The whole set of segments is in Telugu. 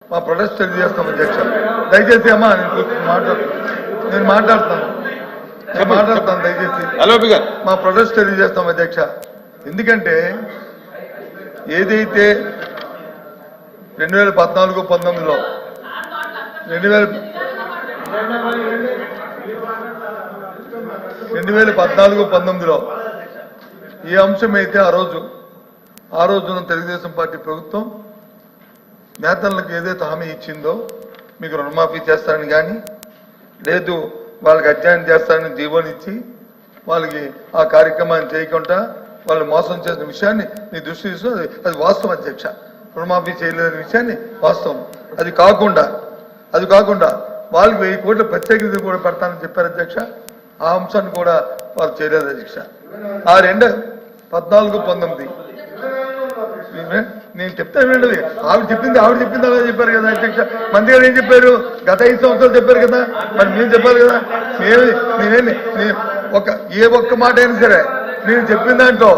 మా ప్రొటెస్ట్ తెలియజేస్తాం అధ్యక్ష. దయచేసి అమ్మా నేను మాట్లాడతాను దయచేసి మా ప్రొటెస్ట్ తెలియజేస్తాం అధ్యక్ష. ఎందుకంటే ఏదైతే 2014-19లో 2014-19లో ఈ అంశం అయితే ఆ రోజున తెలుగుదేశం పార్టీ ప్రభుత్వం నేతలకు ఏదైతే హామీ ఇచ్చిందో మీకు రుణమాఫీ చేస్తారని కానీ లేదు వాళ్ళకి అధ్యయనం చేస్తారని జీవోనిచ్చి వాళ్ళకి ఆ కార్యక్రమాన్ని చేయకుండా వాళ్ళు మోసం చేసిన విషయాన్ని మీ దృష్టి తీసుకుని అది వాస్తవం అధ్యక్ష. రుణమాఫీ చేయలేని విషయాన్ని వాస్తవం. అది కాకుండా వాళ్ళకి 1000 కోట్ల ప్రత్యేక నిధి కూడా పెడతానని చెప్పారు అధ్యక్ష. ఆ అంశాన్ని కూడా వాళ్ళు చేయలేదు అధ్యక్ష. ఆ 14-19 నేను చెప్తాను వినండి. ఆవిడ చెప్పింది అలా చెప్పారు కదా అధ్యక్ష. మంత్రి గారు ఏం చెప్పారు? గత 5 సంవత్సరాలు చెప్పారు కదా, మరి మేము చెప్పాలి కదా. ఏ ఒక్క మాట అయినా సరే నేను చెప్పిన దాంట్లో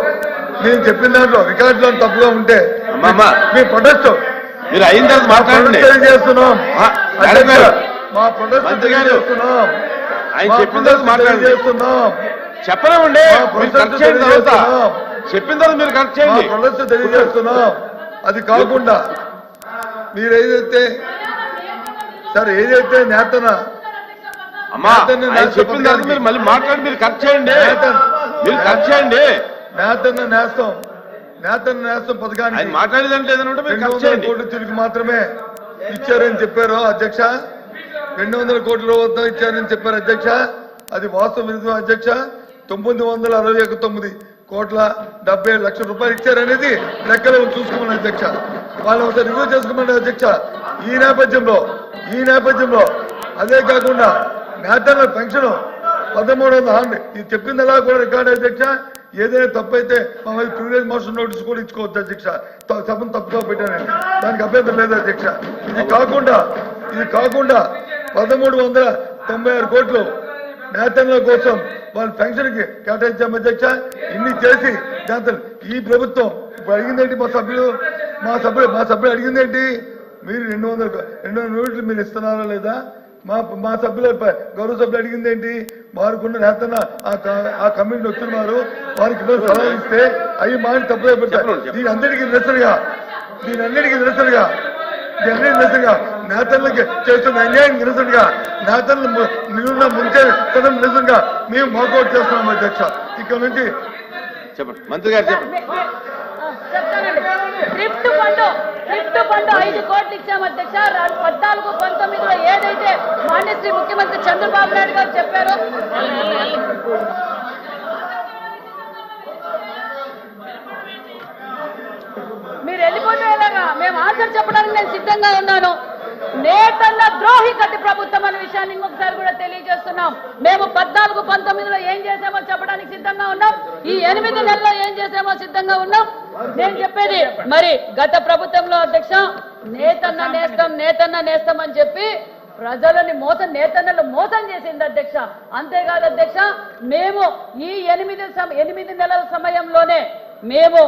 రికార్డులో తప్పుగా ఉంటే మీ ప్రొటెస్ట్ చేస్తున్నాం. మా ప్రొటెస్ట్ చేస్తున్నాం. చెప్పలేమండి. చెప్పిన తర్వాత మీరు కరెక్ట్ చేయండి. ప్రొటెస్ట్ తెలియజేస్తున్నాం. అది కాకుండా మీరు ఏదైతే నేతన చెప్పిన తర్వాత మీరు మళ్ళీ మాట్లాడి మీరు కరెక్ట్ చేయండి. నేతన్న నేస్తం పథకానికి మాట్లాడేదంటే 200 కోట్ల తిరిగి మాత్రమే ఇచ్చారని చెప్పారు అధ్యక్ష. 200 కోట్ల రూపాయలు ఇచ్చారని చెప్పారు అధ్యక్ష. అది వాస్తవ విరుద్ధం అధ్యక్ష. 969 కోట్ల 77 లక్షల రూపాయలు ఇచ్చారనేది లెక్కలు చూసుకోమని అధ్యక్ష. వాళ్ళు ఒకసారి రివ్యూ చేసుకోమని అధ్యక్ష. ఈ నేపథ్యంలో అదే కాకుండా నేతన్న పెన్షన్ 1300 ఇది చెప్పింది అలా కూడా రికార్డు అధ్యక్ష. ఏదైనా తప్పు అయితే మమ్మల్ని ప్రివిలేజ్ మోషన్ నోటీస్ కూడా ఇచ్చుకోవచ్చు అధ్యక్ష. సభను తప్పుగా పెట్టాను, దానికి అభ్యంతరం లేదు అధ్యక్ష. ఇది కాకుండా 1396 కోట్లు నేతన్ల కోసం వాళ్ళ పెన్షన్ కి కేటాయించాం అధ్యక్ష. ఇన్ని చేసి దాంతో ఈ ప్రభుత్వం ఇప్పుడు అడిగిందేంటి? మా సభ్యులు అడిగిందేంటి? మీరు 200 యూనిట్లు మీరు ఇస్తున్నారా లేదా? మా సభ్యుల గౌరవ సభ్యులు అడిగింది ఏంటి? వారికున్న నేతన్న ఆ కమిటీని వచ్చినారు, వారికి సలహాలు ఇస్తే అవి మాట తప్పుగా పెట్టారు. దీని అన్నిటికీ నిరసనగా నేతలకు చేస్తున్న అన్యాయం నిరసనగా నేతలను ముంచే నిరసనగా మేము వాకౌట్ చేస్తున్నాం అధ్యక్ష. ఇక్కడ నుంచి చెప్పండి మంత్రి గారు చెప్పండి. లిఫ్ట్ ఫండ్ 5 కోట్లు ఇచ్చాం అధ్యక్ష. 14-19లో ఏదైతే మాన్యశ్రీ ముఖ్యమంత్రి చంద్రబాబు నాయుడు గారు చెప్పారో మీరు వెళ్ళిపోతే ఎలాగా? మేము ఆన్సర్ చెప్పడానికి నేను సిద్ధంగా ఉన్నాను. నేతన్న ద్రోహి గట్టి ప్రభుత్వం అనే విషయాన్ని ఇంకొకసారి కూడా తెలియజేస్తున్నాం. మేము 14-19లో ఏం చేసామో చెప్పడానికి సిద్ధంగా ఉన్నాం. ఈ 8 నెలల్లో ఏం చేసామో సిద్ధంగా ఉన్నాం. నేను చెప్పేది మరి గత ప్రభుత్వంలో అధ్యక్ష నేతన్న నేస్తం అని చెప్పి ప్రజలని నేతన్నలు మోసం చేసింది అధ్యక్ష. అంతేకాదు అధ్యక్ష, మేము ఈ 8 నెలల సమయంలోనే మేము